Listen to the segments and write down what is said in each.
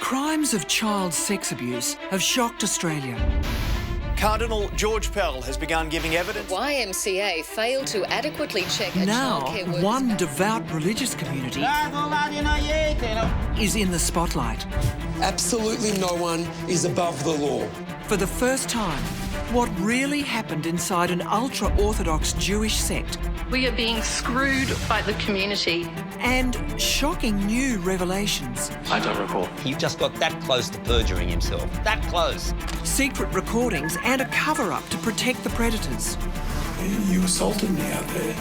Crimes of child sex abuse have shocked Australia. Cardinal George Pell has begun giving evidence. YMCA failed to adequately check a Now, childcare worker's... one devout religious community is in the spotlight. Absolutely no one is above the law. For the first time, what really happened inside an ultra-Orthodox Jewish sect. We are being screwed by the community. And shocking new revelations. I don't recall. He just got that close to perjuring himself. That close. Secret recordings and a cover-up to protect the predators. You assaulted me out there.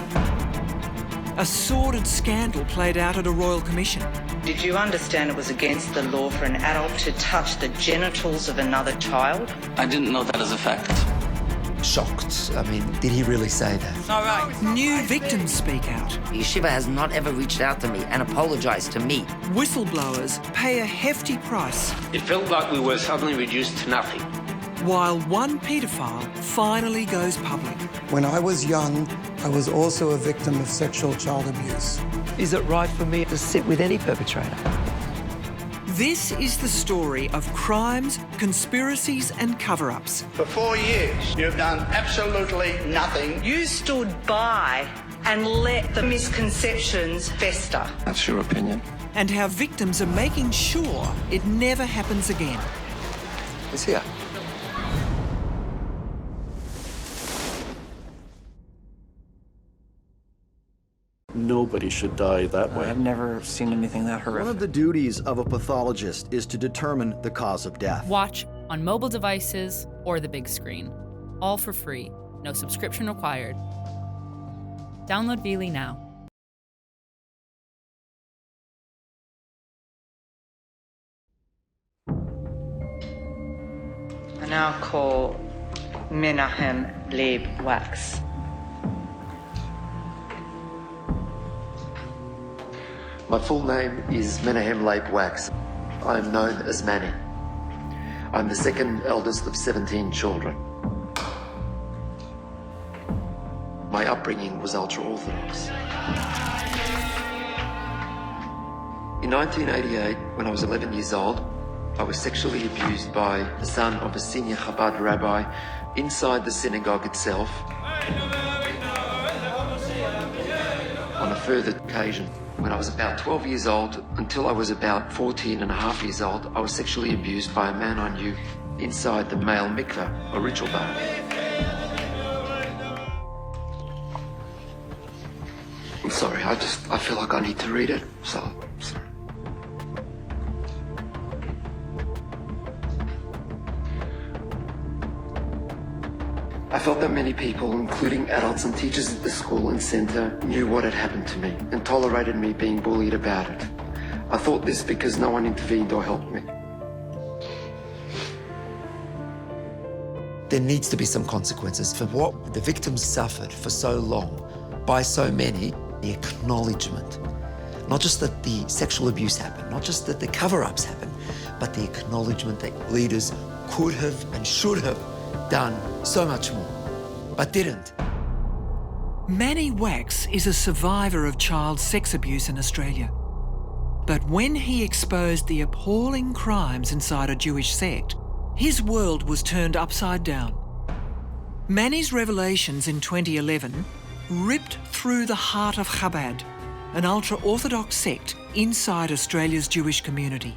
A sordid scandal played out at a royal commission. Did you understand it was against the law for an adult to touch the genitals of another child? I didn't know that as a fact. Shocked. I mean, did he really say that? All right. New victims speak out. Yeshiva has not ever reached out to me and apologized to me. Whistleblowers pay a hefty price. It felt like we were suddenly reduced to nothing. While one paedophile finally goes public. When I was young, I was also a victim of sexual child abuse. Is it right for me to sit with any perpetrator? This is the story of crimes, conspiracies and cover-ups. For 4 years, you've done absolutely nothing. You stood by and let the misconceptions fester. That's your opinion. And how victims are making sure it never happens again. It's here. Nobody should die that way. I've never seen anything that horrific. One of the duties of a pathologist is to determine the cause of death. Watch on mobile devices or the big screen. All for free. No subscription required. Download Veely now. I now call Manny Wax. My full name is Manny Wax. I am known as Manny. I'm the second eldest of 17 children. My upbringing was ultra-Orthodox. In 1988, when I was 11 years old, I was sexually abused by the son of a senior Chabad rabbi inside the synagogue itself. On a further occasion, when I was about 12 years old, until I was about 14 and a half years old, I was sexually abused by a man I knew inside the male mikveh, or ritual bath. I'm sorry, I feel like I need to read it, so sorry. I felt that many people, including adults and teachers at the school and centre, knew what had happened to me and tolerated me being bullied about it. I thought this because no one intervened or helped me. There needs to be some consequences for what the victims suffered for so long by so many. The acknowledgement, not just that the sexual abuse happened, not just that the cover-ups happened, but the acknowledgement that leaders could have and should have done so much more, but didn't. Manny Wax is a survivor of child sex abuse in Australia. But when he exposed the appalling crimes inside a Jewish sect, his world was turned upside down. Manny's revelations in 2011 ripped through the heart of Chabad, an ultra-Orthodox sect inside Australia's Jewish community.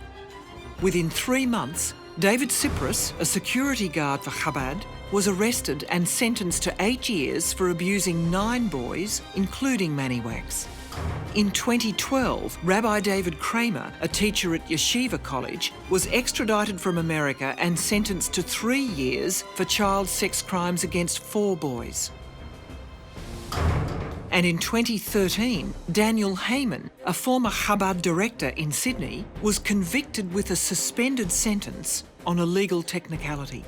Within 3 months, David Cyprus, a security guard for Chabad, was arrested and sentenced to 8 years for abusing 9 boys, including Manny Wax. In 2012, Rabbi David Kramer, a teacher at Yeshiva College, was extradited from America and sentenced to 3 years for child sex crimes against 4 boys. And in 2013, Daniel Heyman, a former Chabad director in Sydney, was convicted with a suspended sentence on a legal technicality.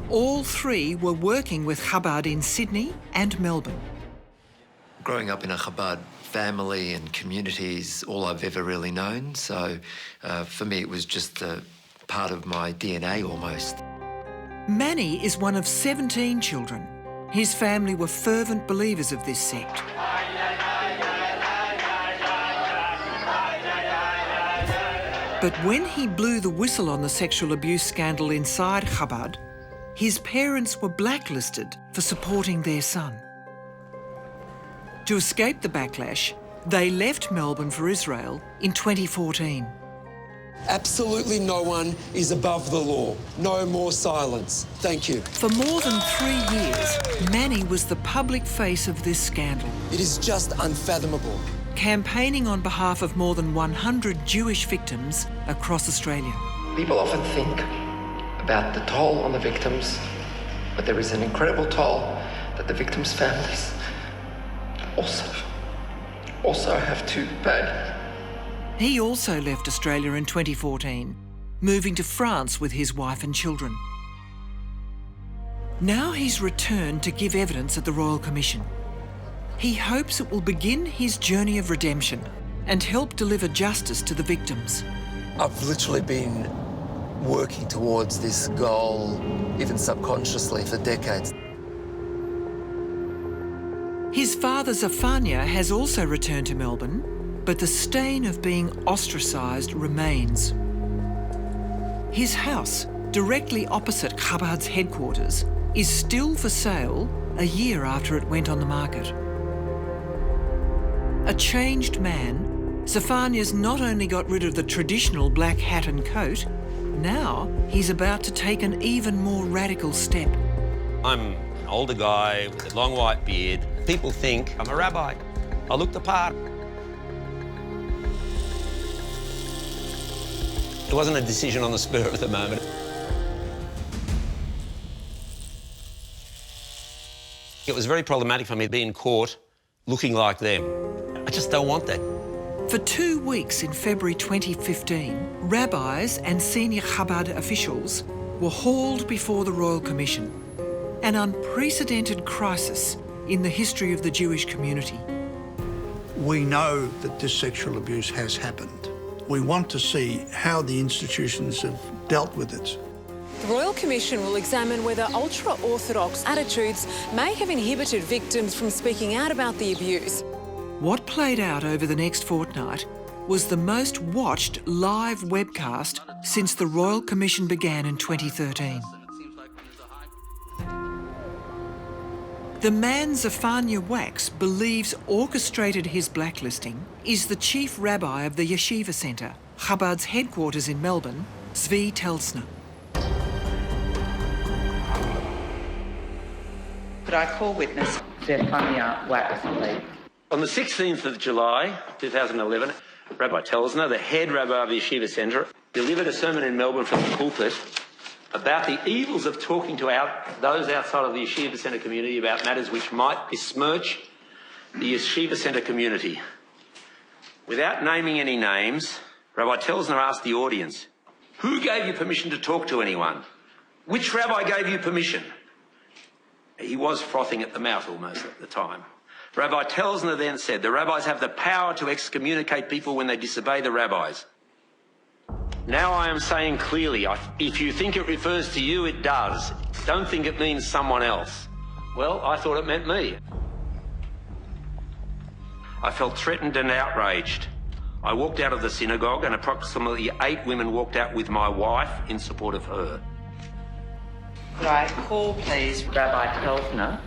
All 3 were working with Chabad in Sydney and Melbourne. Growing up in a Chabad family and community is all I've ever really known, so for me it was just a part of my DNA almost. Manny is one of 17 children. His family were fervent believers of this sect. But when he blew the whistle on the sexual abuse scandal inside Chabad, his parents were blacklisted for supporting their son. To escape the backlash, they left Melbourne for Israel in 2014. Absolutely no one is above the law. No more silence. Thank you. For more than 3 years, Manny was the public face of this scandal. It is just unfathomable. Campaigning on behalf of more than 100 Jewish victims across Australia. People often think about the toll on the victims, but there is an incredible toll that the victims' families also have to pay. He also left Australia in 2014, moving to France with his wife and children. Now he's returned to give evidence at the Royal Commission. He hopes it will begin his journey of redemption and help deliver justice to the victims. I've literally been working towards this goal, even subconsciously, for decades. His father, Zafania, has also returned to Melbourne, but the stain of being ostracised remains. His house, directly opposite Chabad's headquarters, is still for sale a year after it went on the market. A changed man, Zafania's not only got rid of the traditional black hat and coat, now he's about to take an even more radical step. I'm an older guy with a long white beard. People think I'm a rabbi. I look the part. It wasn't a decision on the spur of the moment. It was very problematic for me to be in court looking like them. I just don't want that. For 2 weeks in February 2015, rabbis and senior Chabad officials were hauled before the Royal Commission, an unprecedented crisis in the history of the Jewish community. We know that this sexual abuse has happened. We want to see how the institutions have dealt with it. The Royal Commission will examine whether ultra-Orthodox attitudes may have inhibited victims from speaking out about the abuse. What played out over the next fortnight was the most watched live webcast since the Royal Commission began in 2013. The man Manny Wax believes orchestrated his blacklisting is the chief rabbi of the Yeshiva Centre, Chabad's headquarters in Melbourne, Zvi Telsner. Could I call witness Manny Wax, please? On the 16th of July, 2011, Rabbi Telsner, the head rabbi of the Yeshiva Centre, delivered a sermon in Melbourne from the pulpit about the evils of talking to those outside of the Yeshiva Centre community about matters which might besmirch the Yeshiva Centre community. Without naming any names, Rabbi Telsner asked the audience, "Who gave you permission to talk to anyone? Which rabbi gave you permission?" He was frothing at the mouth almost at the time. Rabbi Telsner then said, "The rabbis have the power to excommunicate people when they disobey the rabbis. Now I am saying clearly, if you think it refers to you, it does. Don't think it means someone else." Well, I thought it meant me. I felt threatened and outraged. I walked out of the synagogue and approximately 8 women walked out with my wife in support of her. Could I call, please, Rabbi Telsner?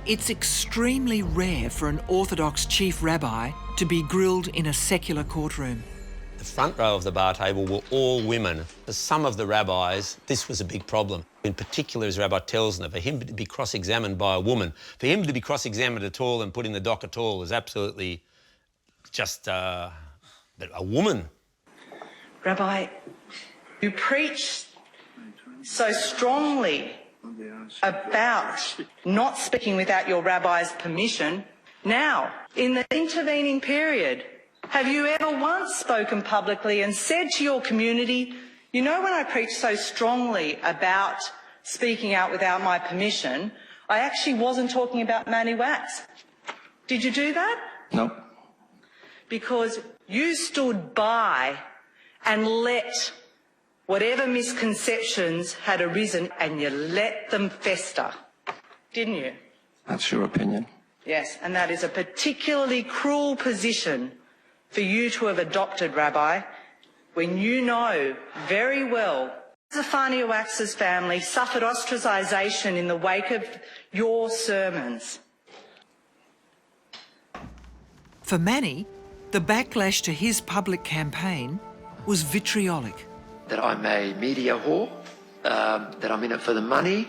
It's extremely rare for an Orthodox chief rabbi to be grilled in a secular courtroom. The front row of the bar table were all women. For some of the rabbis, this was a big problem. In particular, as Rabbi Telsner, for him to be cross-examined by a woman, for him to be cross-examined at all and put in the dock at all is absolutely just a woman. Rabbi, you preach so strongly about not speaking without your rabbi's permission. Now, in the intervening period, have you ever once spoken publicly and said to your community, "You know, when I preach so strongly about speaking out without my permission, I actually wasn't talking about Manny Wax"? Did you do that? No. Because you stood by and let whatever misconceptions had arisen, and you let them fester, didn't you? That's your opinion. Yes, and that is a particularly cruel position for you to have adopted, Rabbi, when you know very well Manny Wax's family suffered ostracisation in the wake of your sermons? For Manny, the backlash to his public campaign was vitriolic. That I'm a media whore, that I'm in it for the money,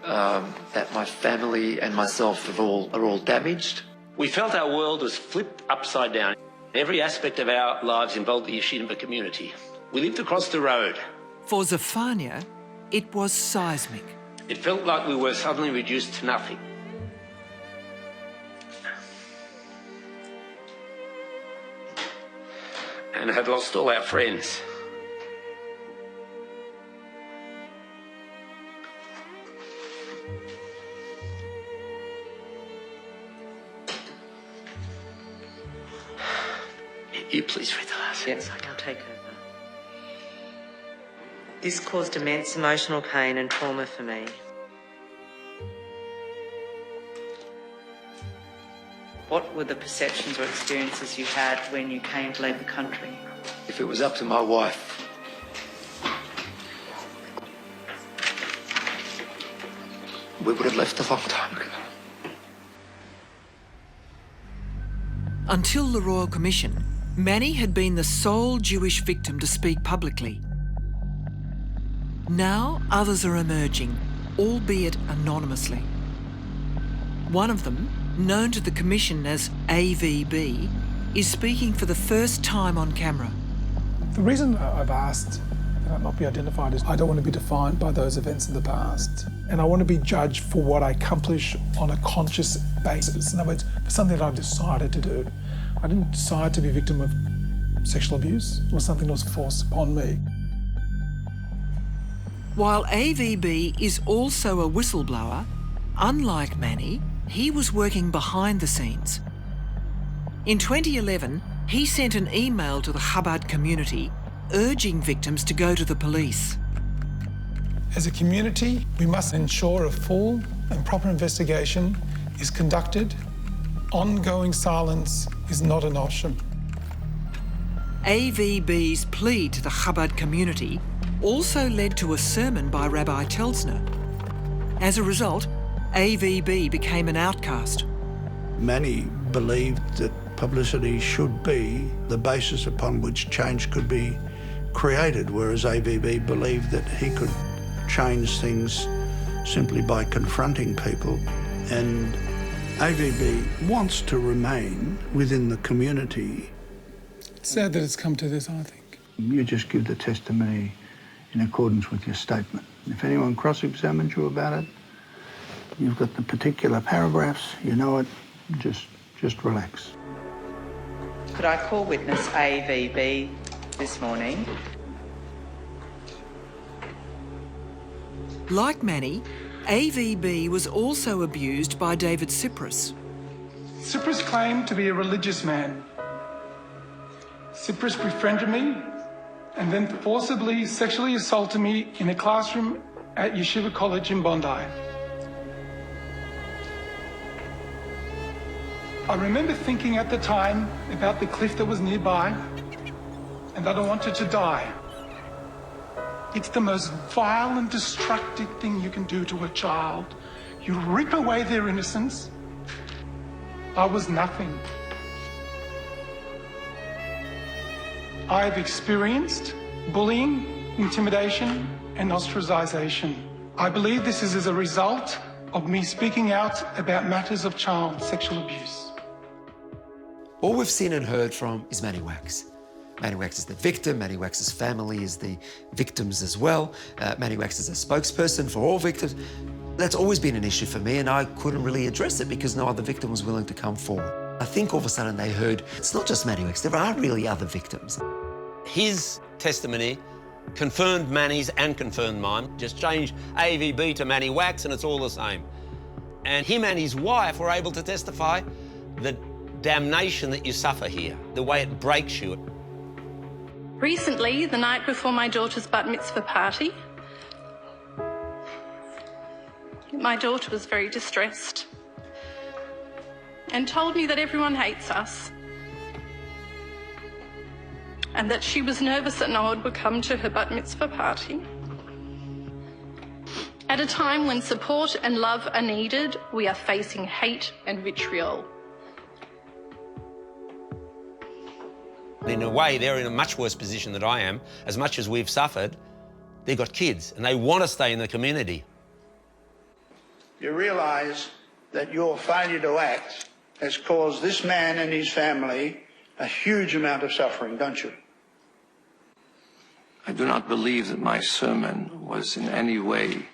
that my family and myself are all damaged. We felt our world was flipped upside down. Every aspect of our lives involved the Yeshiva community. We lived across the road. For Zephania, it was seismic. It felt like we were suddenly reduced to nothing. And had lost all our friends. You please read the last sentence. I'll take over. This caused immense emotional pain and trauma for me. What were the perceptions or experiences you had when you came to leave the country? If it was up to my wife, we would have left a long time ago. Until the Royal Commission, Manny had been the sole Jewish victim to speak publicly. Now others are emerging, albeit anonymously. One of them, known to the Commission as AVB, is speaking for the first time on camera. The reason I've asked that I not be identified is I don't want to be defined by those events of the past. And I want to be judged for what I accomplish on a conscious basis. In other words, for something that I've decided to do. I didn't decide to be a victim of sexual abuse. It was something that was forced upon me. While AVB is also a whistleblower, unlike Manny, he was working behind the scenes. In 2011, he sent an email to the Chabad community urging victims to go to the police. As a community, we must ensure a full and proper investigation is conducted. Ongoing silence is not an option. AVB's plea to the Chabad community also led to a sermon by Rabbi Telsner. As a result, AVB became an outcast. Manny believed that publicity should be the basis upon which change could be created, whereas AVB believed that he could change things simply by confronting people. And AVB wants to remain within the community. It's sad that it's come to this, I think. You just give the testimony in accordance with your statement. If anyone cross-examines you about it, you've got the particular paragraphs, you know it, just relax. Could I call witness AVB this morning? Like Manny, AVB was also abused by David Cyprus. Cyprus claimed to be a religious man. Cyprus befriended me and then forcibly sexually assaulted me in a classroom at Yeshiva College in Bondi. I remember thinking at the time about the cliff that was nearby and that I wanted to die. It's the most vile and destructive thing you can do to a child. You rip away their innocence. I was nothing. I have experienced bullying, intimidation, and ostracization. I believe this is as a result of me speaking out about matters of child sexual abuse. All we've seen and heard from is Manny Wax. Manny Wax is the victim, Manny Wax's family is the victims as well. Manny Wax is a spokesperson for all victims. That's always been an issue for me, and I couldn't really address it because no other victim was willing to come forward. I think all of a sudden they heard, it's not just Manny Wax, there are really other victims. His testimony confirmed Manny's and confirmed mine. Just change AVB to Manny Wax and it's all the same. And him and his wife were able to testify the damnation that you suffer here, the way it breaks you. Recently, the night before my daughter's bat mitzvah party, my daughter was very distressed and told me that everyone hates us. and that she was nervous that no one would come to her bat mitzvah party. At a time when support and love are needed, we are facing hate and vitriol. In a way, they're in a much worse position than I am. As much as we've suffered, they've got kids and they want to stay in the community. You realise that your failure to act has caused this man and his family a huge amount of suffering, don't you? I do not believe that my sermon was in any way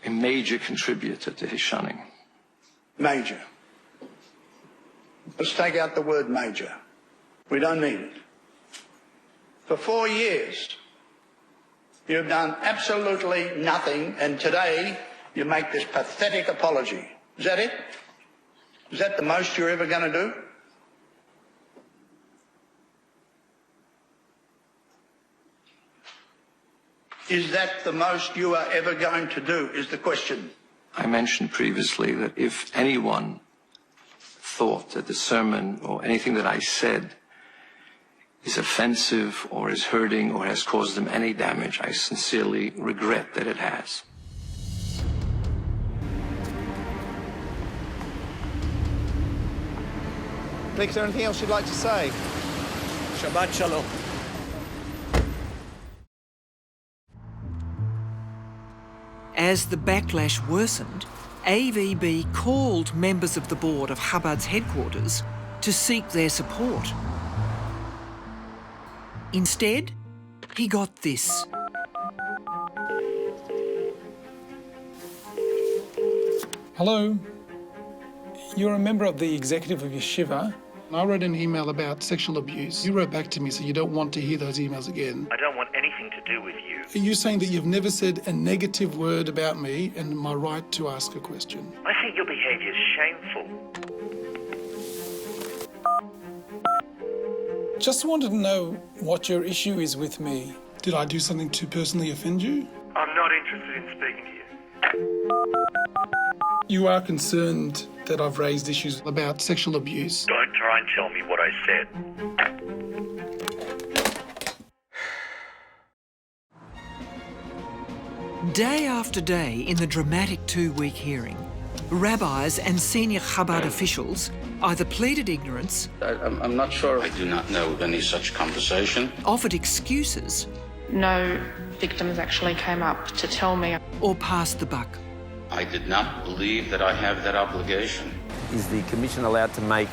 a major contributor to his shunning. Major. Let's take out the word major. We don't need it. For 4 years, you've done absolutely nothing, and today you make this pathetic apology. Is that it? Is that the most you're ever going to do? Is that the most you are ever going to do, is the question. I mentioned previously that if anyone thought that the sermon or anything that I said is offensive or is hurting or has caused them any damage, I sincerely regret that it has. Nick, is there anything else you'd like to say? Shabbat shalom. As the backlash worsened, AVB called members of the board of Chabad's headquarters to seek their support. Instead, he got this. Hello, you're a member of the executive of Yeshiva. I wrote an email about sexual abuse. You wrote back to me, so you don't want to hear those emails again. I don't want anything to do with you. Are you saying that you've never said a negative word about me and my right to ask a question? I think your behaviour is shameful. Just wanted to know what your issue is with me. Did I do something to personally offend you? I'm not interested in speaking to you. You are concerned that I've raised issues about sexual abuse. Don't try and tell me what I said. Day after day in the dramatic 2-week hearing, rabbis and senior Chabad officials either pleaded ignorance... I'm not sure. I do not know of any such conversation. ...offered excuses... No victims actually came up to tell me. ...or passed the buck. I did not believe that I have that obligation. Is the Commission allowed to make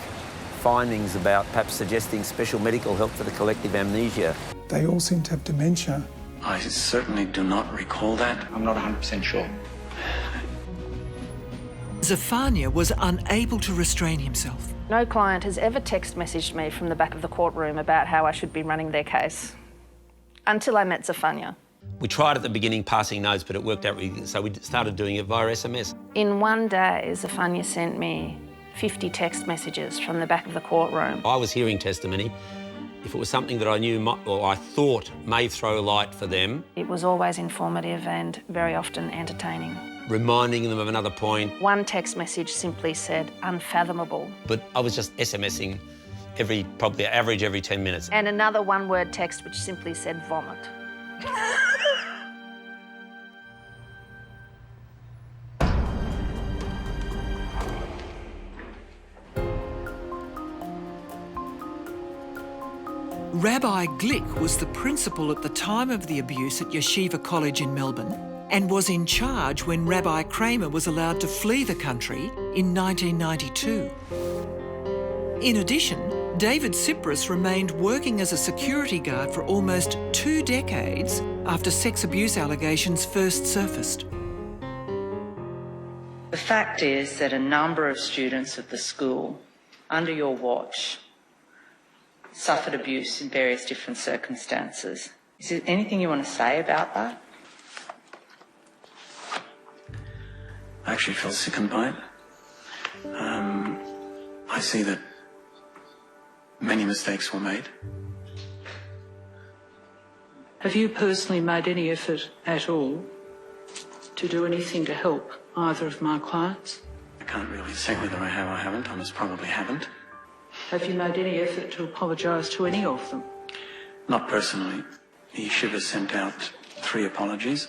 findings about perhaps suggesting special medical help for the collective amnesia? They all seem to have dementia. I certainly do not recall that. I'm not 100% sure. Zafania was unable to restrain himself. No client has ever text messaged me from the back of the courtroom about how I should be running their case. Until I met Zafania. We tried at the beginning passing notes, but it worked out really, so we started doing it via SMS. In one day, Zafania sent me 50 text messages from the back of the courtroom. I was hearing testimony. If it was something that I knew or I thought may throw light for them. It was always informative and very often entertaining. Reminding them of another point. One text message simply said, unfathomable. But I was just SMSing probably average every 10 minutes. And another one-word text which simply said, vomit. Rabbi Glick was the principal at the time of the abuse at Yeshiva College in Melbourne and was in charge when Rabbi Kramer was allowed to flee the country in 1992. In addition, David Cyprus remained working as a security guard for almost 2 decades after sex abuse allegations first surfaced. The fact is that a number of students of the school, under your watch, suffered abuse in various different circumstances. Is there anything you want to say about that? I actually feel sickened by it. I see that many mistakes were made. Have you personally made any effort at all to do anything to help either of my clients? I can't really say whether I have or haven't. I most probably haven't. Have you made any effort to apologise to any of them? Not personally. The yeshiva sent out 3 apologies.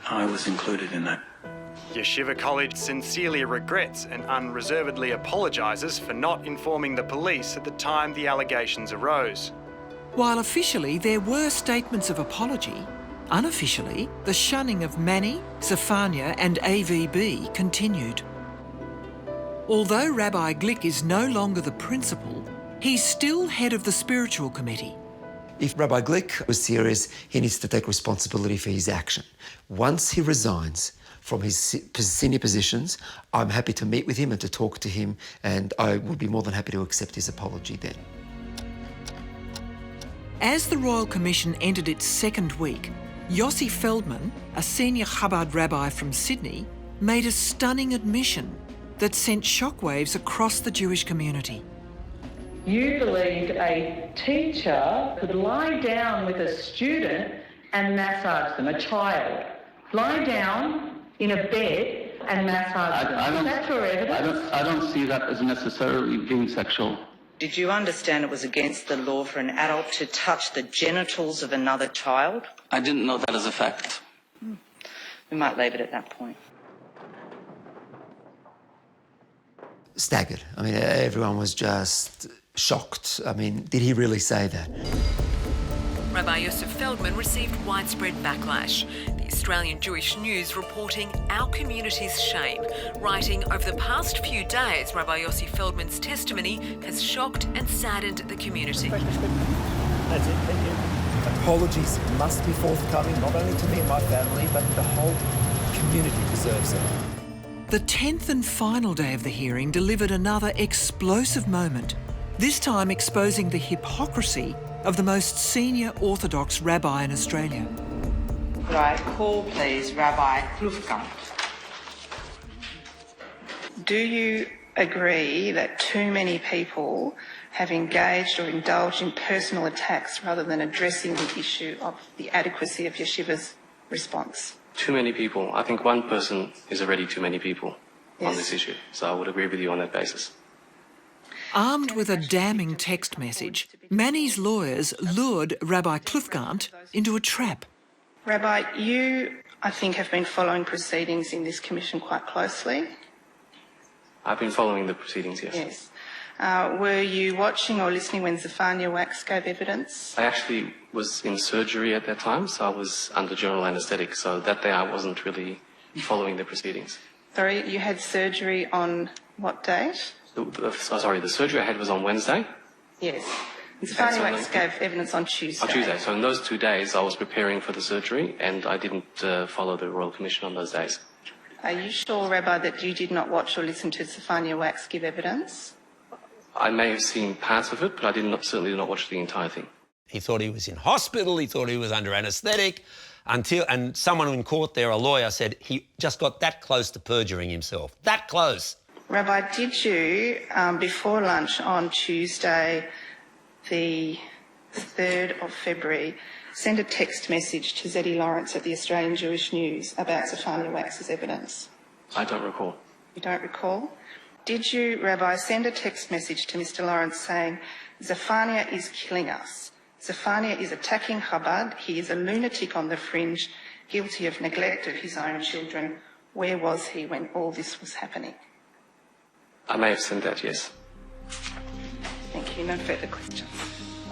I was included in that. Yeshiva College sincerely regrets and unreservedly apologises for not informing the police at the time the allegations arose. While officially there were statements of apology, unofficially the shunning of Manny, Zephaniah and AVB continued. Although Rabbi Glick is no longer the principal, he's still head of the spiritual committee. If Rabbi Glick was serious, he needs to take responsibility for his action. Once he resigns from his senior positions, I'm happy to meet with him and to talk to him, and I would be more than happy to accept his apology then. As the Royal Commission entered its second week, Yossi Feldman, a senior Chabad rabbi from Sydney, made a stunning admission that sent shockwaves across the Jewish community. You believed a teacher could lie down with a student and massage them, a child. Lie down in a bed and massage them. Is that your evidence? I don't see that as necessarily being sexual. Did you understand it was against the law for an adult to touch the genitals of another child? I didn't know that as a fact. We might leave it at that point. Staggered. I mean, everyone was just shocked. I mean, did he really say that? Rabbi Yosef Feldman received widespread backlash. The Australian Jewish News reporting our community's shame, writing over the past few days, Rabbi Yosef Feldman's testimony has shocked and saddened the community. That's it, thank you. Apologies must be forthcoming, not only to me and my family, but the whole community deserves it. The 10th and final day of the hearing delivered another explosive moment, this time exposing the hypocrisy of the most senior Orthodox rabbi in Australia. Right, call please Rabbi Klufkamp. Do you agree that too many people have engaged or indulged in personal attacks rather than addressing the issue of the adequacy of yeshiva's response? Too many people. I think one person is already too many people on this issue. So I would agree with you on that basis. Armed with a damning text message, Manny's lawyers lured Rabbi Klufkamp into a trap. Rabbi, you, I think, have been following proceedings in this commission quite closely. I've been following the proceedings, yes. Yes. Were you watching or listening when Manny Wax gave evidence? I actually was in surgery at that time, so I was under general anaesthetic, so that day I wasn't really following the proceedings. Sorry, you had surgery on what date? The surgery I had was on Wednesday. Yes. Manny Wax gave evidence on Tuesday. On Tuesday. So in those 2 days I was preparing for the surgery and I didn't follow the Royal Commission on those days. Are you sure, Rabbi, that you did not watch or listen to Manny Wax give evidence? I may have seen parts of it, but I certainly did not watch the entire thing. He thought he was in hospital, he thought he was under anaesthetic, and someone in court there, a lawyer, said he just got that close to perjuring himself. That close. Rabbi, did you, before lunch on Tuesday, the 3rd of February, send a text message to Zeddy Lawrence at the Australian Jewish News about Manny Wax's evidence? I don't recall. You don't recall? Did you, Rabbi, send a text message to Mr. Lawrence saying, Zephaniah is killing us. Zephaniah is attacking Chabad. He is a lunatic on the fringe, guilty of neglect of his own children. Where was he when all this was happening? I may have sent that, yes. Thank you. No further questions.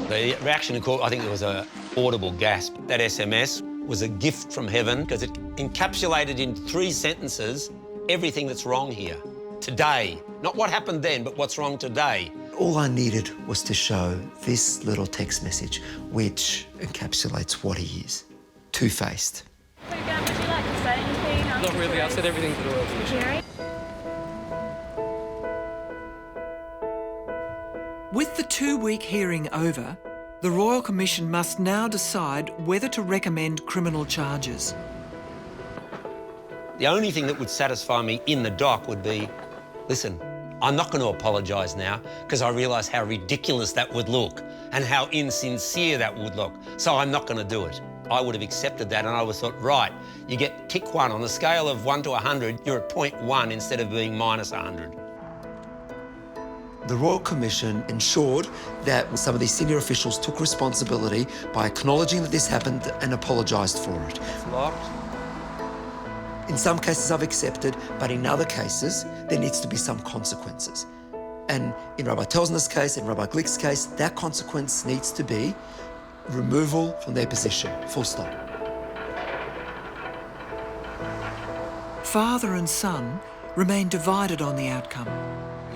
The reaction in court, I think there was an audible gasp. That SMS was a gift from heaven because it encapsulated in 3 sentences everything that's wrong here. Today. Not what happened then, but what's wrong today. All I needed was to show this little text message, which encapsulates what he is. Two-faced. Would you like to say anything? Not really. I've said everything to the Royal Commission. With the 2-week hearing over, the Royal Commission must now decide whether to recommend criminal charges. The only thing that would satisfy me in the dock would be, listen, I'm not going to apologise now because I realise how ridiculous that would look and how insincere that would look. So I'm not going to do it. I would have accepted that and I would have thought, right, you get tick 1 on the scale of 1 to 100, you're at 0.1 instead of being minus 100. The Royal Commission ensured that some of these senior officials took responsibility by acknowledging that this happened and apologised for it. In some cases I've accepted, but in other cases there needs to be some consequences. And in Rabbi Telsner's case, in Rabbi Glick's case, that consequence needs to be removal from their position, full stop. Father and son remain divided on the outcome.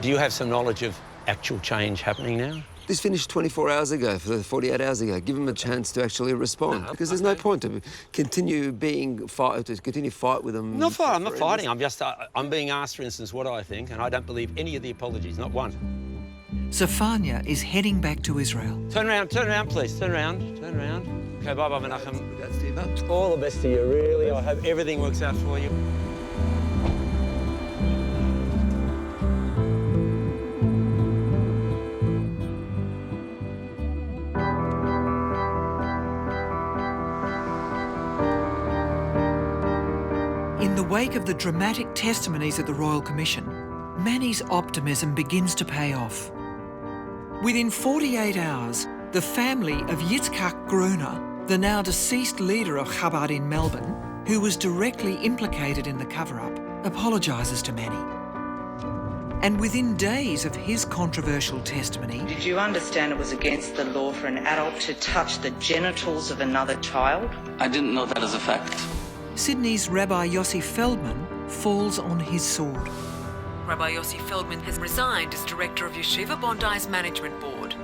Do you have some knowledge of actual change happening now? This finished 24 hours ago, 48 hours ago. Give them a chance to actually respond, because there's no point to continue fight with them. I'm not fighting. I'm being asked, for instance, what I think, and I don't believe any of the apologies, not one. Zafania is heading back to Israel. Turn around, please. Turn around. Okay, bye-bye, Menachem. All the best to you, really. I hope everything works out for you. In the wake of the dramatic testimonies at the Royal Commission, Manny's optimism begins to pay off. Within 48 hours, the family of Yitzhak Gruner, the now deceased leader of Chabad in Melbourne, who was directly implicated in the cover-up, apologises to Manny. And within days of his controversial testimony... Did you understand it was against the law for an adult to touch the genitals of another child? I didn't know that as a fact. Sydney's Rabbi Yossi Feldman falls on his sword. Rabbi Yossi Feldman has resigned as Director of Yeshiva Bondi's Management Board.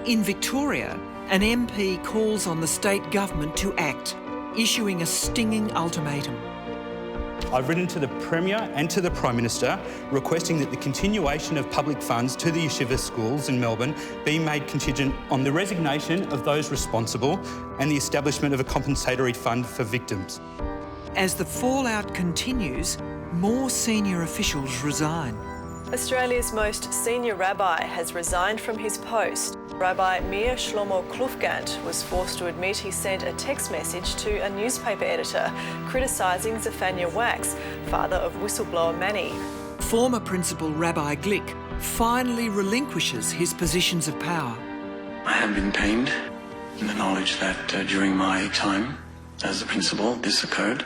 In Victoria, an MP calls on the state government to act, issuing a stinging ultimatum. I've written to the Premier and to the Prime Minister requesting that the continuation of public funds to the yeshiva schools in Melbourne be made contingent on the resignation of those responsible and the establishment of a compensatory fund for victims. As the fallout continues, more senior officials resign. Australia's most senior rabbi has resigned from his post. Rabbi Meir Shlomo Klufgant was forced to admit he sent a text message to a newspaper editor criticising Manny Wax, father of whistleblower Manny. Former Principal Rabbi Glick finally relinquishes his positions of power. I have been pained in the knowledge that during my time as a principal, this occurred.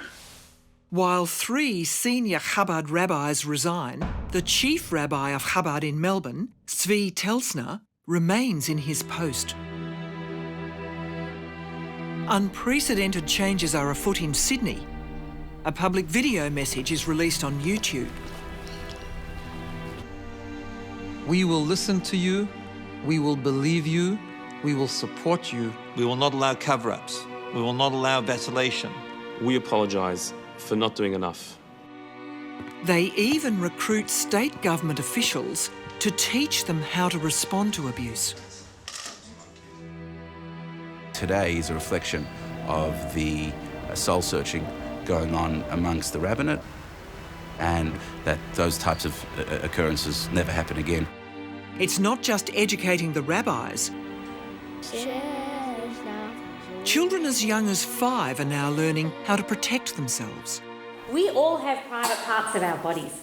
While 3 senior Chabad rabbis resign, the chief rabbi of Chabad in Melbourne, Tzvi Telsner, remains in his post. Unprecedented changes are afoot in Sydney. A public video message is released on YouTube. We will listen to you, we will believe you, we will support you. We will not allow cover-ups. We will not allow vacillation. We apologise for not doing enough. They even recruit state government officials to teach them how to respond to abuse. Today is a reflection of the soul-searching going on amongst the rabbinate, and that those types of occurrences never happen again. It's not just educating the rabbis. Children as young as 5 are now learning how to protect themselves. We all have private parts of our bodies,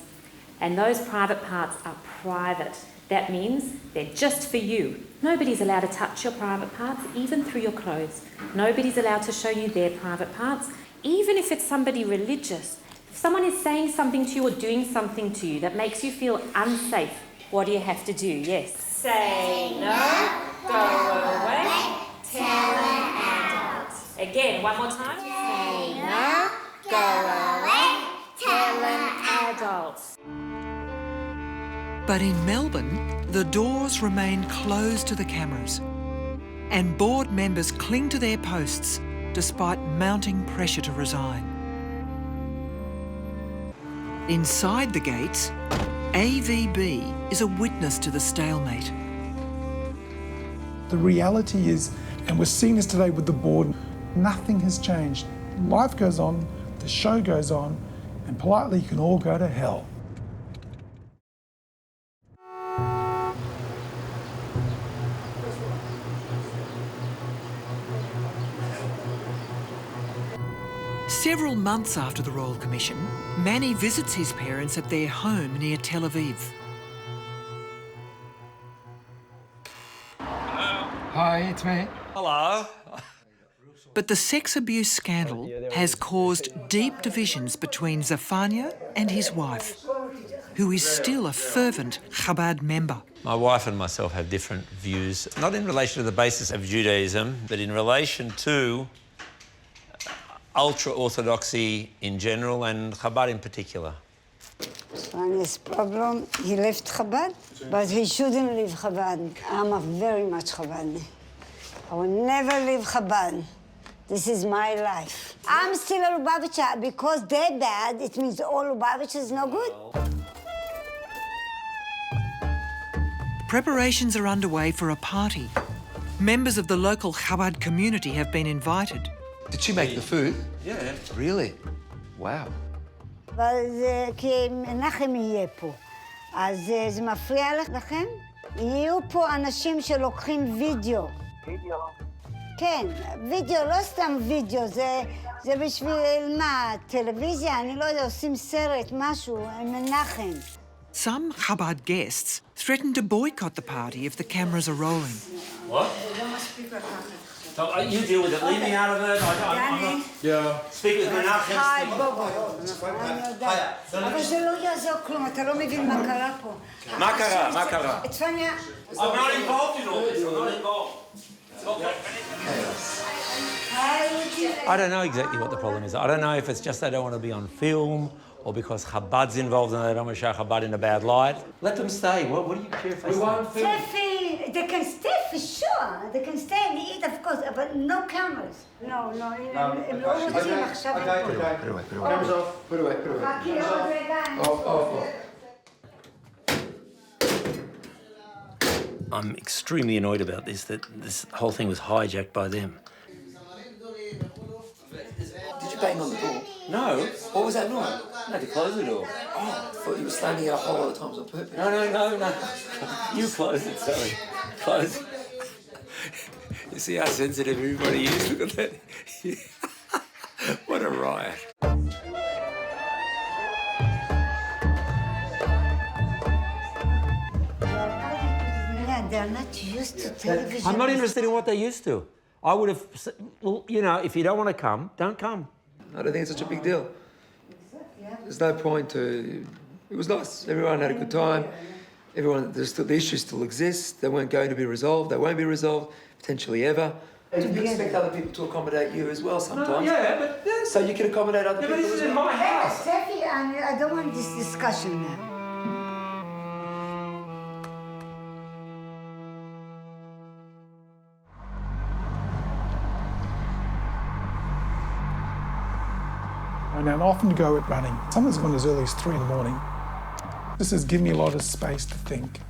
and those private parts are private. That means they're just for you. Nobody's allowed to touch your private parts, even through your clothes. Nobody's allowed to show you their private parts, even if it's somebody religious. If someone is saying something to you or doing something to you that makes you feel unsafe, what do you have to do? Yes. Say no, go away, tell an adult. Again, one more time. Say no, go away, tell an adult. But in Melbourne, the doors remain closed to the cameras, and board members cling to their posts despite mounting pressure to resign. Inside the gates, AVB is a witness to the stalemate. The reality is, and we're seeing this today with the board, nothing has changed. Life goes on, the show goes on, and politely you can all go to hell. Several months after the Royal Commission, Manny visits his parents at their home near Tel Aviv. Hi, it's me. Hello. But the sex abuse scandal has caused deep divisions between Zafania and his wife, who is still a fervent Chabad member. My wife and myself have different views, not in relation to the basis of Judaism, but in relation to ultra-Orthodoxy in general and Chabad in particular. His problem, he left Chabad, but he shouldn't leave Chabad. I'm a very much Chabad. I will never leave Chabad. This is my life. I'm still a Lubavitcher. Because they're bad, it means all Lubavitchers no good. Preparations are underway for a party. Members of the local Chabad community have been invited. Did she make the food? Yeah. Really? Wow. אבל כי מנחם יהיה פה. אז זה מפריע לכם? יהיו פה אנשים שלוקחים וידאו. וידאו? כן, וידאו, לא סתם וידאו, זה בשביל מה? טלוויזיה? אני לא יודע, עושים סרט, משהו, מנחם. Some Chabad guests threaten to boycott the party if the cameras are rolling. What? So you deal with it. Leave me out of it. I'm not... Yeah. Speak with Menachem. היי, בוא. אני יודעת. אבל זה לא יעזור כלום, אתה לא מבין מה קרה פה. מה קרה? מה קרה? צפניה... I'm not involved in all this. I'm not involved. I don't know exactly what the problem is. I don't know if it's just they don't want to be on film or because Chabad's involved and they don't want to show Chabad in a bad light. Let them stay. What do you care if they stay? Steffi, they can stay for sure. They can stay and eat, of course, but no cameras. No. הם לא רוצים עכשיו. Put away. Cameras off. Put away. חכי עוד רגע. Off. I'm extremely annoyed about this, that this whole thing was hijacked by them. Did you bang on the door? No. What was that noise? I had to close the door. Oh, I thought you were slamming it a whole lot of times on purpose. No. You close it, sorry. Close it. You see how sensitive everybody is? Look at that. What a riot. They're not used to television. I'm not interested in what they're used to. I would have, well, you know, if you don't want to come, don't come. I don't think it's such a big deal. There's no point to... It was nice. Everyone had a good time. The issues still exist. They weren't going to be resolved. They won't be resolved, potentially ever. You expect other people to accommodate you as well sometimes. No, yeah, but... Yeah. So you can accommodate other people but this as is in well. my house. Steffi, I don't want this discussion now. And I often go at running. Sometimes gone as early as 3 in the morning. This has given me a lot of space to think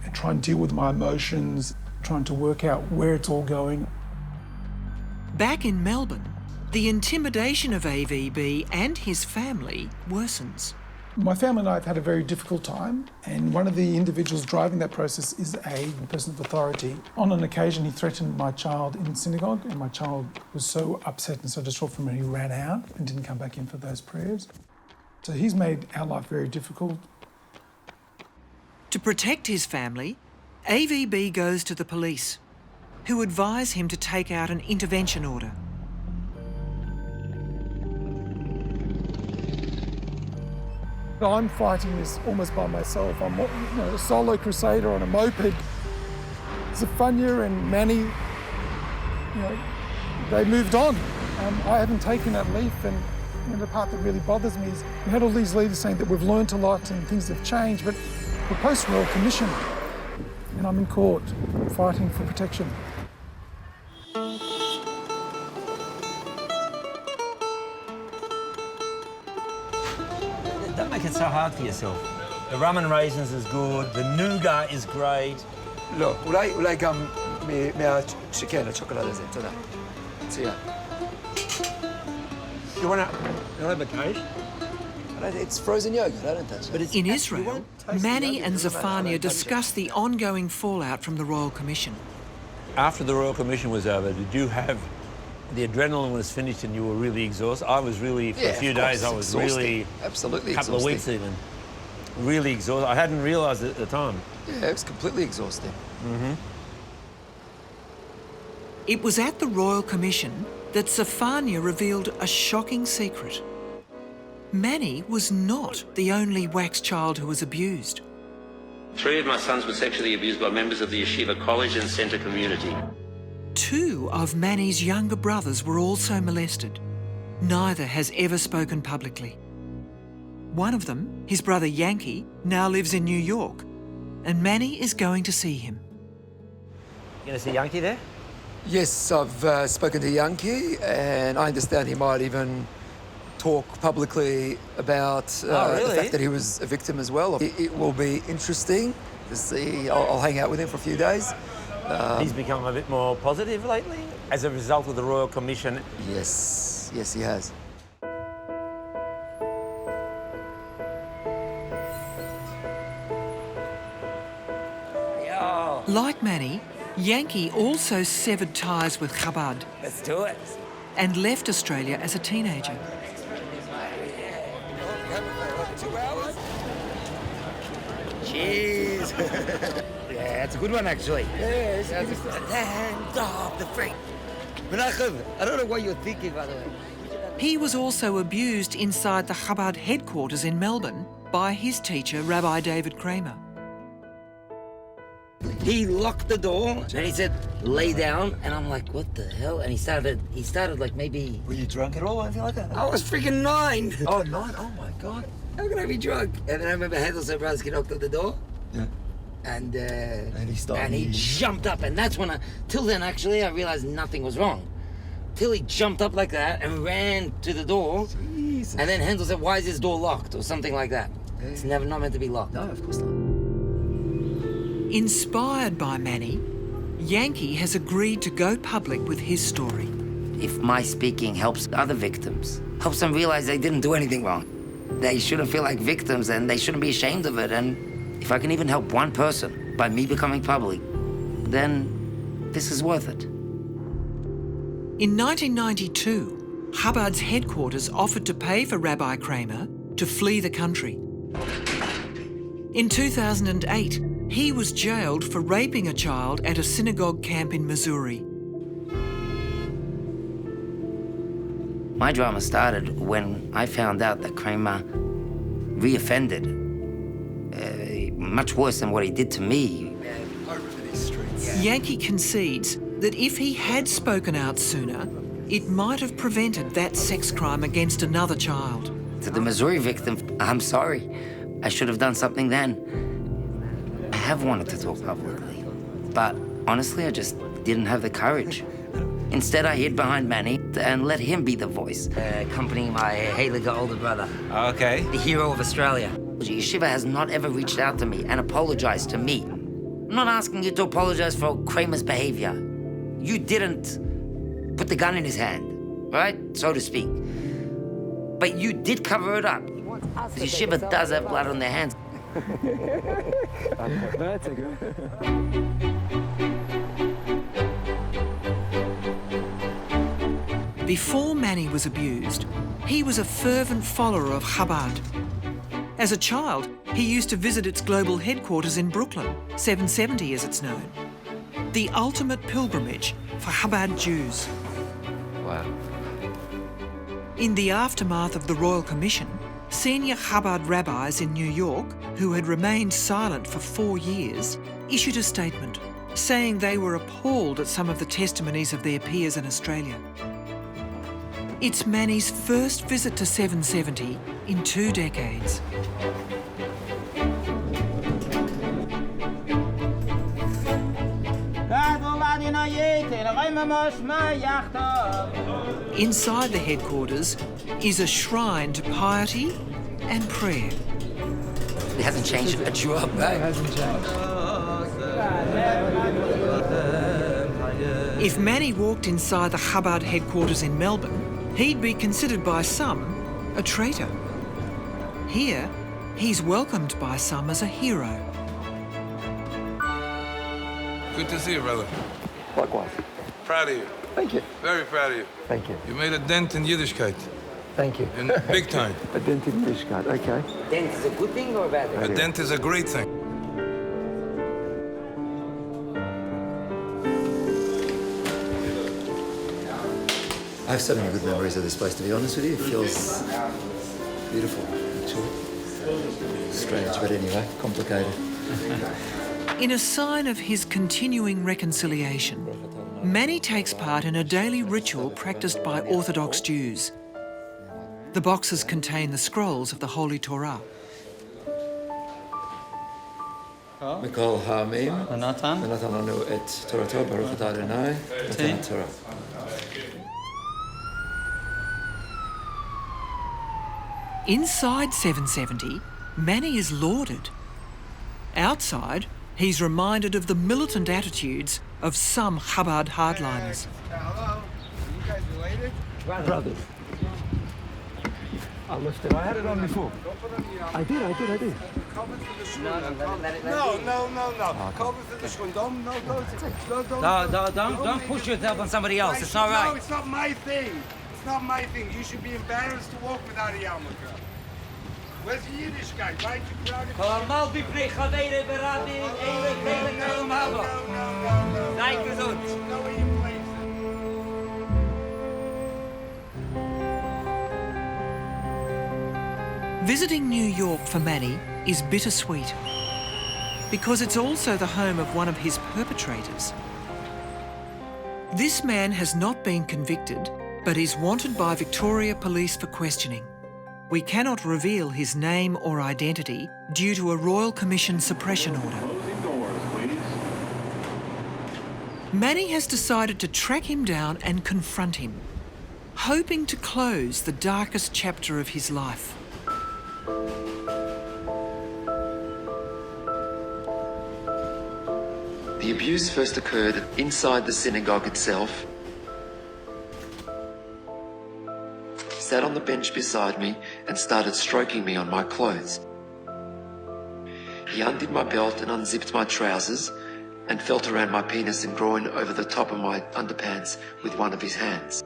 and try and deal with my emotions, trying to work out where it's all going. Back in Melbourne, the intimidation of AVB and his family worsens. My family and I have had a very difficult time, and one of the individuals driving that process is a person of authority. On an occasion, he threatened my child in synagogue, and my child was so upset and so distraught from it, he ran out and didn't come back in for those prayers. So he's made our life very difficult. To protect his family, AVB goes to the police, who advise him to take out an intervention order. I'm fighting this almost by myself. I'm a solo crusader on a moped. Zafania and Manny, they moved on. I haven't taken that leaf, and the part that really bothers me is we had all these leaders saying that we've learnt a lot and things have changed, but we're post-royal commission, and I'm in court fighting for protection. Don't make it so hard for yourself. The rum and raisins is good, the nougat is great. לא, אולי גם מהשוקולד הזה, תודה. מצוין. You want to have a taste? It's frozen yogurt, I don't touch it. In Israel, Manny and Zafania discuss the ongoing fallout from the Royal Commission. After the Royal Commission was over, did you have... The adrenaline was finished and you were really exhausted? I was really, for a few days, I was really... Absolutely a couple of weeks even. Really exhausted. I hadn't realised it at the time. Yeah, it was completely exhausting. It was at the Royal Commission that Zafania revealed a shocking secret. Manny was not the only Wax child who was abused. 3 of my sons were sexually abused by members of the Yeshiva College and Centre community. 2 of Manny's younger brothers were also molested. Neither has ever spoken publicly. One of them, his brother Yankee, now lives in New York, and Manny is going to see him. You going to see Yankee there? Yes, I've spoken to Yankee, and I understand he might even talk publicly about the fact that he was a victim as well. It will be interesting to see. I'll hang out with him for a few days. He's become a bit more positive lately as a result of the Royal Commission. Yes, yes, he has. Like Manny, Yankee also severed ties with Chabad. Let's do it. And left Australia as a teenager. Cheers. Yeah, it's a good one, actually. Yes. Land of the free. Menachem, I don't know what you're thinking, by the way. He was also abused inside the Chabad headquarters in Melbourne by his teacher, Rabbi David Kramer. He locked the door and he said, lay down. And I'm like, what the hell? And he started like maybe... Were you drunk at all or anything like that? I was freaking 9. Oh, 9? Oh, my God. How can I be drunk? And then I remember Handel Zabrowski knocked on the door. Yeah. And he started. And he jumped up. And that's when till then, actually, I realized nothing was wrong. Till he jumped up like that and ran to the door. Jesus. And then Handel said, why is this door locked? Or something like that. Yeah. It's never not meant to be locked. No, of course not. Inspired by Manny, Yankee has agreed to go public with his story. If my speaking helps other victims, helps them realize they didn't do anything wrong, they shouldn't feel like victims and they shouldn't be ashamed of it. And if I can even help one person by me becoming public, then this is worth it. In 1992, Chabad's headquarters offered to pay for Rabbi Kramer to flee the country. In 2008, he was jailed for raping a child at a synagogue camp in Missouri. My drama started when I found out that Kramer reoffended, much worse than what he did to me. Over these streets. Yankee concedes that if he had spoken out sooner, it might have prevented that sex crime against another child. To the Missouri victim, I'm sorry. I should have done something then. I have wanted to talk publicly, but honestly, I just didn't have the courage. Instead, I hid behind Manny and let him be the voice, accompanying my Heilige older brother. Okay. The hero of Australia. Yeshiva has not ever reached out to me and apologized to me. I'm not asking you to apologize for Kramer's behavior. You didn't put the gun in his hand, right? So to speak. But you did cover it up. The Yeshiva does have blood on their hands. That's a good. Before Manny was abused, he was a fervent follower of Chabad. As a child, he used to visit its global headquarters in Brooklyn, 770 as it's known. The ultimate pilgrimage for Chabad Jews. Wow. In the aftermath of the Royal Commission, senior Chabad rabbis in New York, who had remained silent for 4 years, issued a statement saying they were appalled at some of the testimonies of their peers in Australia. It's Manny's first visit to 770 in 2 decades. Inside the headquarters is a shrine to piety and prayer. It hasn't changed a drop, right? It hasn't changed. If Manny walked inside the Chabad headquarters in Melbourne, he'd be considered by some a traitor. Here, he's welcomed by some as a hero. Good to see you, brother. Likewise. Proud of you. Thank you. Very proud of you. Thank you. You made a dent in Yiddishkeit. Thank you. In big time. A dent in Yiddishkeit, okay. Dent is a good thing or a bad thing? A dent is a great thing. I have so many good memories of this place, to be honest with you. It feels beautiful, actually. Strange, but anyway, complicated. In a sign of his continuing reconciliation, Manny takes part in a daily ritual practiced by Orthodox Jews. The boxes contain the scrolls of the Holy Torah. Mikol ha'amim, v'natan lanu et Torato, Baruch atah Adonai, natan Torah. Inside 770, Manny is lauded. Outside, he's reminded of the militant attitudes of some Chabad hardliners. Hello, are you guys related? Brothers. I lifted. I had it on before. I did. No. Cover to the shkun. Don't push yourself on somebody else. It's all right. No, it's not my thing. It's not my thing. You should be embarrassed to walk without a yarmulke. Where's the Yiddishkeit? Why don't you proud of Know where you place it. Visiting New York for Manny is bittersweet because it's also the home of one of his perpetrators. This man has not been convicted, but is wanted by Victoria Police for questioning. We cannot reveal his name or identity due to a Royal Commission suppression order. Manny has decided to track him down and confront him, hoping to close the darkest chapter of his life. The abuse first occurred inside the synagogue itself. He sat on the bench beside me and started stroking me on my clothes. He undid my belt and unzipped my trousers and felt around my penis and groin over the top of my underpants with one of his hands.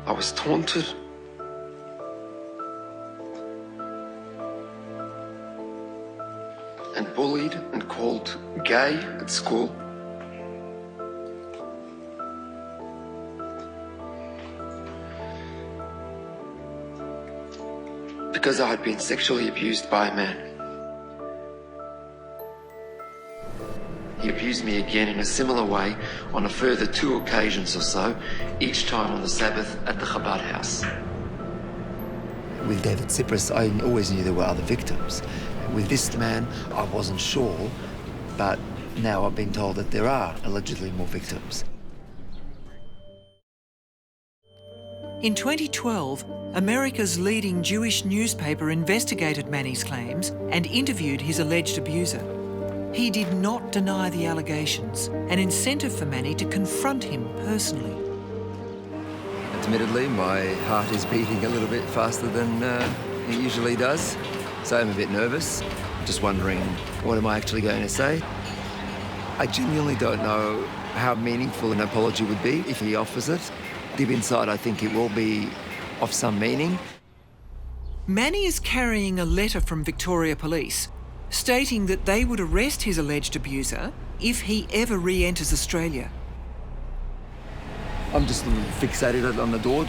I was taunted, and bullied and called gay at school. Because I had been sexually abused by a man. He abused me again in a similar way on a further 2 occasions or so, each time on the Sabbath at the Chabad house. With David Cyprus, I always knew there were other victims. With this man, I wasn't sure, but now I've been told that there are allegedly more victims. In 2012, America's leading Jewish newspaper investigated Manny's claims and interviewed his alleged abuser. He did not deny the allegations, an incentive for Manny to confront him personally. Admittedly, my heart is beating a little bit faster than it usually does, so I'm a bit nervous, just wondering, what am I actually going to say? I genuinely don't know how meaningful an apology would be if he offers it. Deep inside, I think it will be of some meaning. Manny is carrying a letter from Victoria Police stating that they would arrest his alleged abuser if he ever re-enters Australia. I'm just fixated on the door.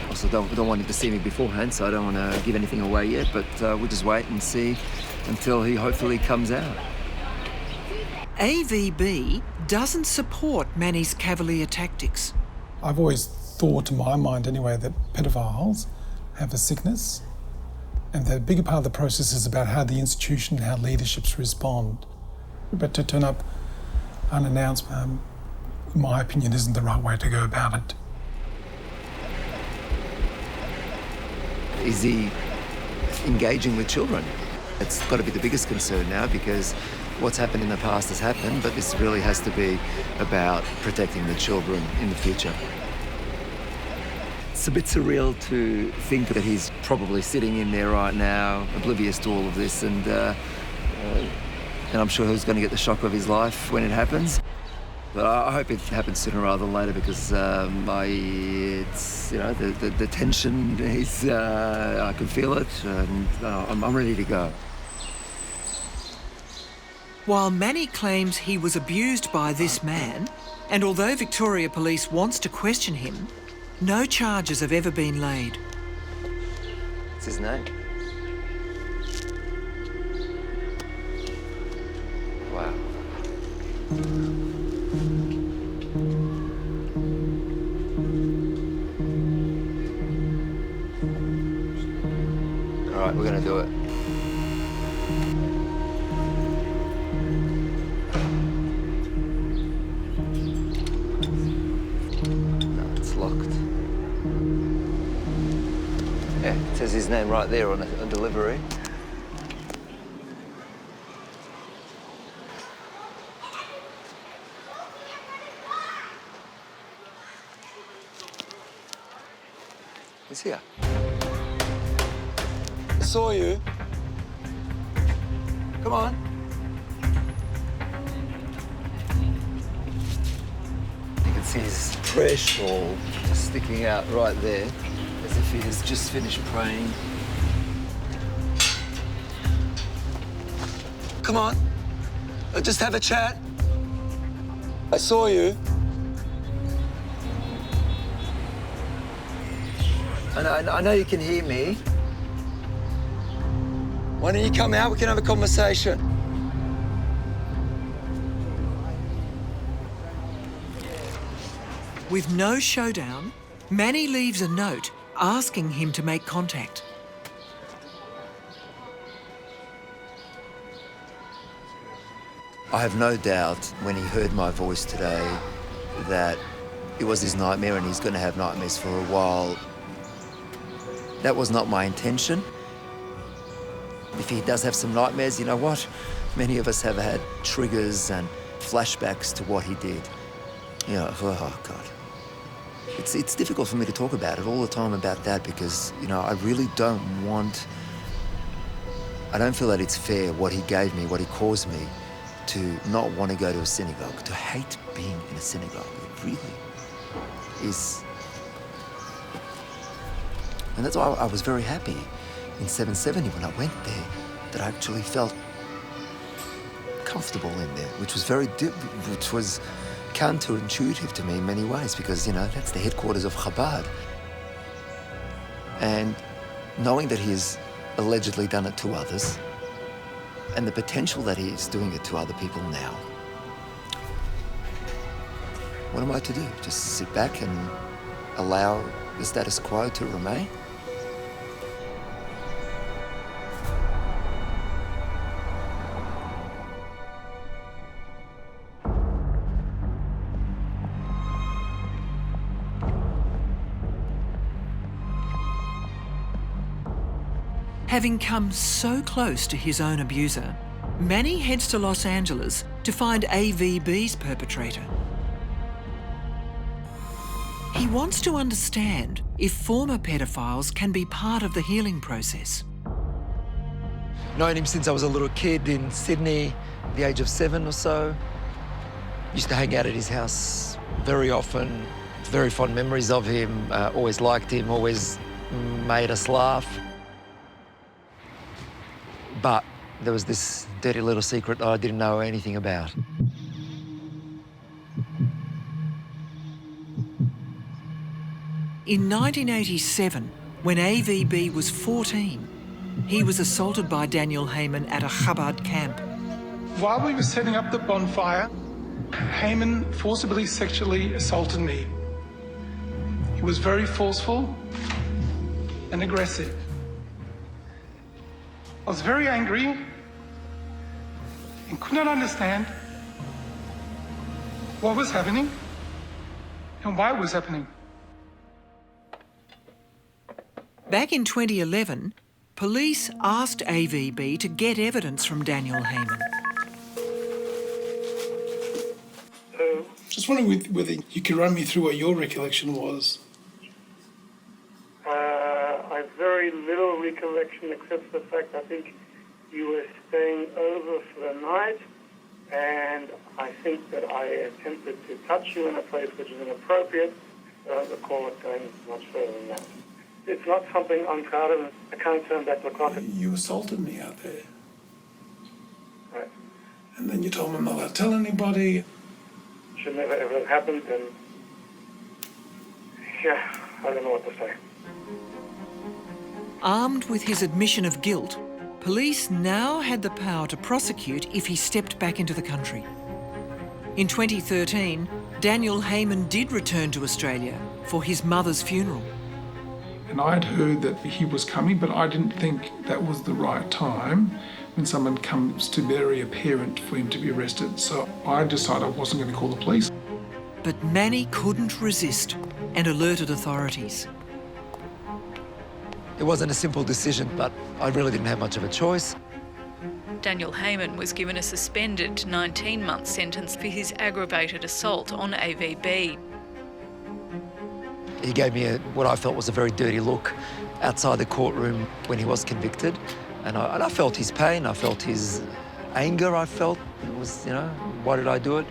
Also don't want him to see me beforehand, so I don't want to give anything away yet, but we'll just wait and see until he hopefully comes out. AVB doesn't support Manny's cavalier tactics. I've always thought, in my mind anyway, that pedophiles have a sickness, and the bigger part of the process is about how the institution, how leaderships respond. But to turn up unannounced, in my opinion, isn't the right way to go about it. Is he engaging with children? It's got to be the biggest concern now, because what's happened in the past has happened, but this really has to be about protecting the children in the future. It's a bit surreal to think that he's probably sitting in there right now, oblivious to all of this, and I'm sure he's going to get the shock of his life when it happens. But I hope it happens sooner rather than later, because the tension is, I can feel it, and I'm ready to go. While Manny claims he was abused by this man And although Victoria Police wants to question him, no charges have ever been laid. What's his name? Wow. All right, we're gonna do it. No, it's locked. Yeah, it says his name right there on a delivery. He's here. I saw you. Come on. You can see his prayer shawl just sticking out right there, as if he has just finished praying. Come on. Let's just have a chat. I saw you. I know you can hear me. Why don't you come out? We can have a conversation. With no showdown, Manny leaves a note asking him to make contact. I have no doubt when he heard my voice today that it was his nightmare and he's going to have nightmares for a while. That was not my intention. If he does have some nightmares, you know what? Many of us have had triggers and flashbacks to what he did. You know, oh God. It's difficult for me to talk about it all the time about that because, you know, I really don't feel that it's fair what he gave me, what he caused me to not want to go to a synagogue, to hate being in a synagogue. It really is. And that's why I was very happy in 770 when I went there, that I actually felt comfortable in there, which was counterintuitive to me in many ways because, you know, that's the headquarters of Chabad. And knowing that he has allegedly done it to others and the potential that he is doing it to other people now, what am I to do? Just sit back and allow the status quo to remain? Having come so close to his own abuser, Manny heads to Los Angeles to find AVB's perpetrator. He wants to understand if former pedophiles can be part of the healing process. Known him since I was a little kid in Sydney, the age of 7 or so. Used to hang out at his house very often. Very fond memories of him, always liked him, always made us laugh. But there was this dirty little secret I didn't know anything about. In 1987, when AVB was 14, he was assaulted by Daniel Heyman at a Chabad camp. While we were setting up the bonfire, Heyman forcibly sexually assaulted me. He was very forceful and aggressive. I was very angry and could not understand what was happening and why it was happening. Back in 2011, police asked AVB to get evidence from Daniel Heyman. Just wondering whether you could run me through what your recollection was. I have very little recollection except the fact I think you were staying over for the night, and I think that I attempted to touch you in a place which is inappropriate. I don't recall it going much further than that. It's not something I'm proud of. I can't turn back the clock. You assaulted me out there. Right. And then you told me I'm not allowed to tell anybody. should never ever have happened, and yeah, I don't know what to say. Armed with his admission of guilt, police now had the power to prosecute if he stepped back into the country. In 2013, Daniel Heyman did return to Australia for his mother's funeral. And I'd heard that he was coming, but I didn't think that was the right time when someone comes to bury a parent for him to be arrested. So I decided I wasn't going to call the police. But Manny couldn't resist and alerted authorities. It wasn't a simple decision, but I really didn't have much of a choice. Daniel Heyman was given a suspended 19-month sentence for his aggravated assault on AVB. He gave me what I felt was a very dirty look outside the courtroom when he was convicted. And I felt his pain, I felt his anger, I felt it was, why did I do it?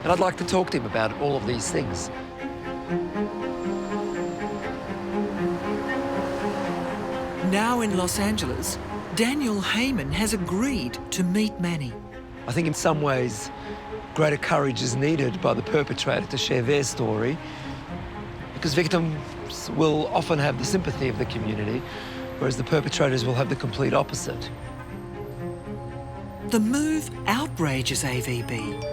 And I'd like to talk to him about all of these things. Now in Los Angeles, Daniel Heyman has agreed to meet Manny. I think in some ways, greater courage is needed by the perpetrator to share their story, because victims will often have the sympathy of the community, whereas the perpetrators will have the complete opposite. The move outrages AVB.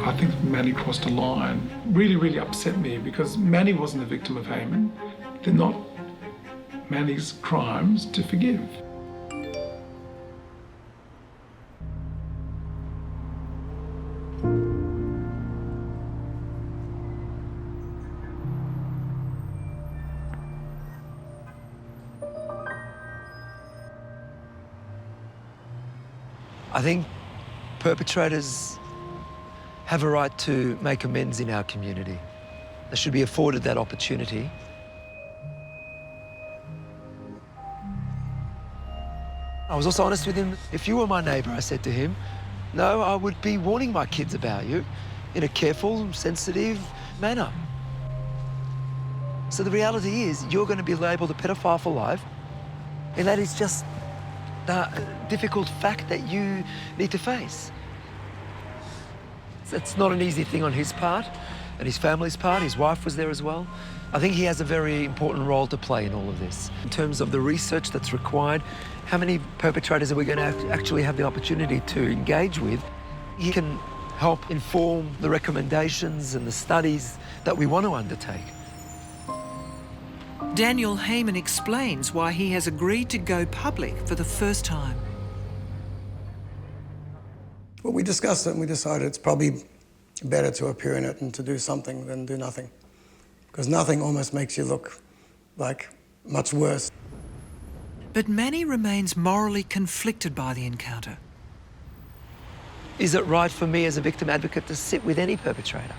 I think Manny crossed a line. Really, really upset me because Manny wasn't a victim of Heyman. They're not Manny's crimes to forgive. I think perpetrators have a right to make amends in our community. They should be afforded that opportunity. I was also honest with him. If you were my neighbour, I said to him, no, I would be warning my kids about you in a careful, sensitive manner. So the reality is you're going to be labelled a pedophile for life, and that is just the difficult fact that you need to face. It's not an easy thing on his part and his family's part. His wife was there as well. I think he has a very important role to play in all of this. In terms of the research that's required, how many perpetrators are we going to actually have the opportunity to engage with? He can help inform the recommendations and the studies that we want to undertake. Daniel Heyman explains why he has agreed to go public for the first time. Well, we discussed it and we decided it's probably better to appear in it and to do something than do nothing. Because nothing almost makes you look like much worse. But Manny remains morally conflicted by the encounter. Is it right for me as a victim advocate to sit with any perpetrator?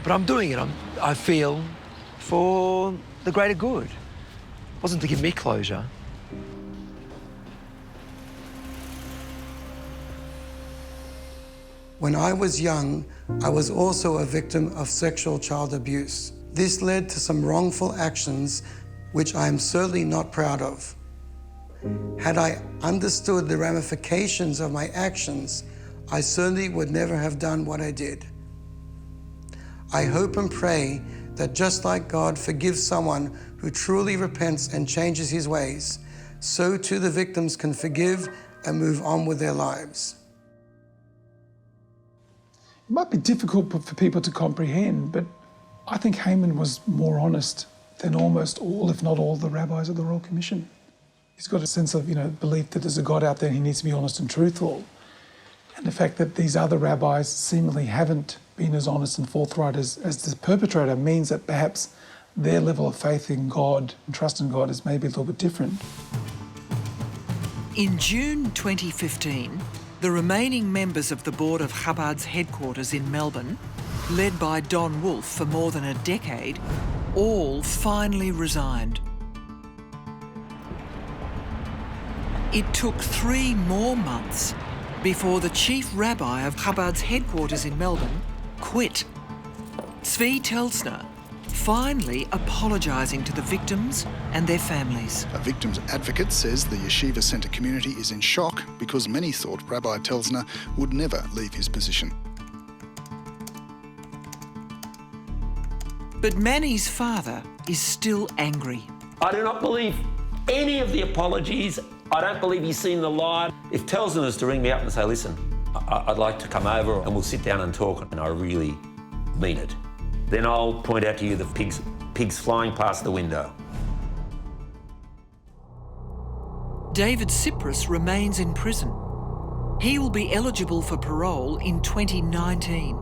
But I'm doing it, I feel, for the greater good. It wasn't to give me closure. When I was young, I was also a victim of sexual child abuse. This led to some wrongful actions which I am certainly not proud of. Had I understood the ramifications of my actions, I certainly would never have done what I did. I hope and pray that just like God forgives someone who truly repents and changes his ways, so too the victims can forgive and move on with their lives. It might be difficult for people to comprehend, but I think Heyman was more honest than almost all, if not all, the rabbis of the Royal Commission. He's got a sense of, belief that there's a God out there and he needs to be honest and truthful. And the fact that these other rabbis seemingly haven't been as honest and forthright as the perpetrator means that perhaps their level of faith in God and trust in God is maybe a little bit different. In June 2015, the remaining members of the board of Chabad's headquarters in Melbourne, led by Don Wolf for more than a decade, all finally resigned. It took 3 more months before the chief rabbi of Chabad's headquarters in Melbourne quit. Zvi Telsner finally apologising to the victims and their families. A victim's advocate says the yeshiva centre community is in shock because many thought Rabbi Telzner would never leave his position. But Manny's father is still angry. I do not believe any of the apologies. I don't believe he's seen the light. If Telzner is to ring me up and say, listen, I'd like to come over and we'll sit down and talk, and I really mean it, then I'll point out to you the pigs flying past the window. David Cyprus remains in prison. He will be eligible for parole in 2019.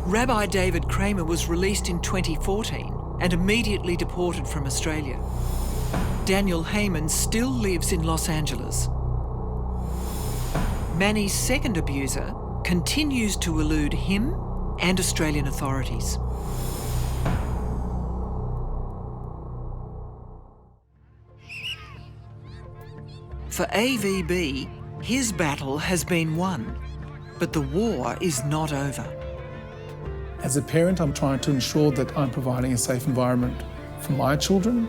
Rabbi David Kramer was released in 2014 and immediately deported from Australia. Daniel Heyman still lives in Los Angeles. Manny's second abuser continues to elude him and Australian authorities. For AVB, his battle has been won, but the war is not over. As a parent, I'm trying to ensure that I'm providing a safe environment for my children,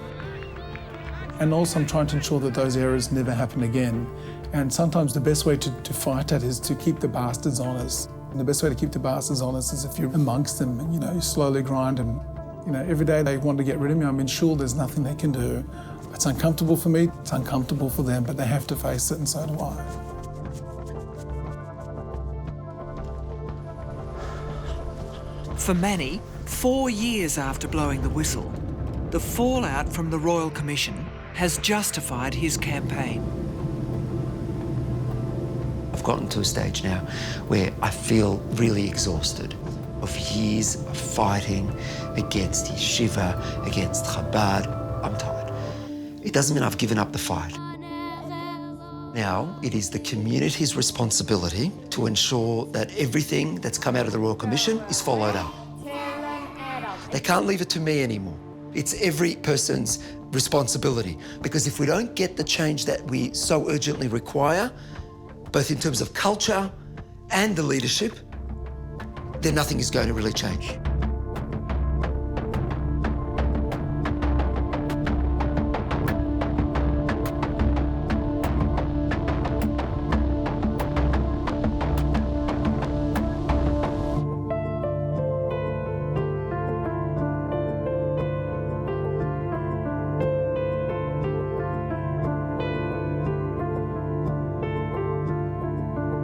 and also I'm trying to ensure that those errors never happen again. And sometimes the best way to fight that is to keep the bastards honest. And the best way to keep the bastards honest is if you're amongst them and, you slowly grind them. Every day they want to get rid of me, I'm sure there's nothing they can do. It's uncomfortable for me, it's uncomfortable for them, but they have to face it, and so do I. For Manny, 4 years after blowing the whistle, the fallout from the Royal Commission has justified his campaign. I've gotten to a stage now where I feel really exhausted of years of fighting against yeshiva, against Chabad. I'm tired. It doesn't mean I've given up the fight. Now, it is the community's responsibility to ensure that everything that's come out of the Royal Commission is followed up. They can't leave it to me anymore. It's every person's responsibility, because if we don't get the change that we so urgently require, both in terms of culture and the leadership, then nothing is going to really change.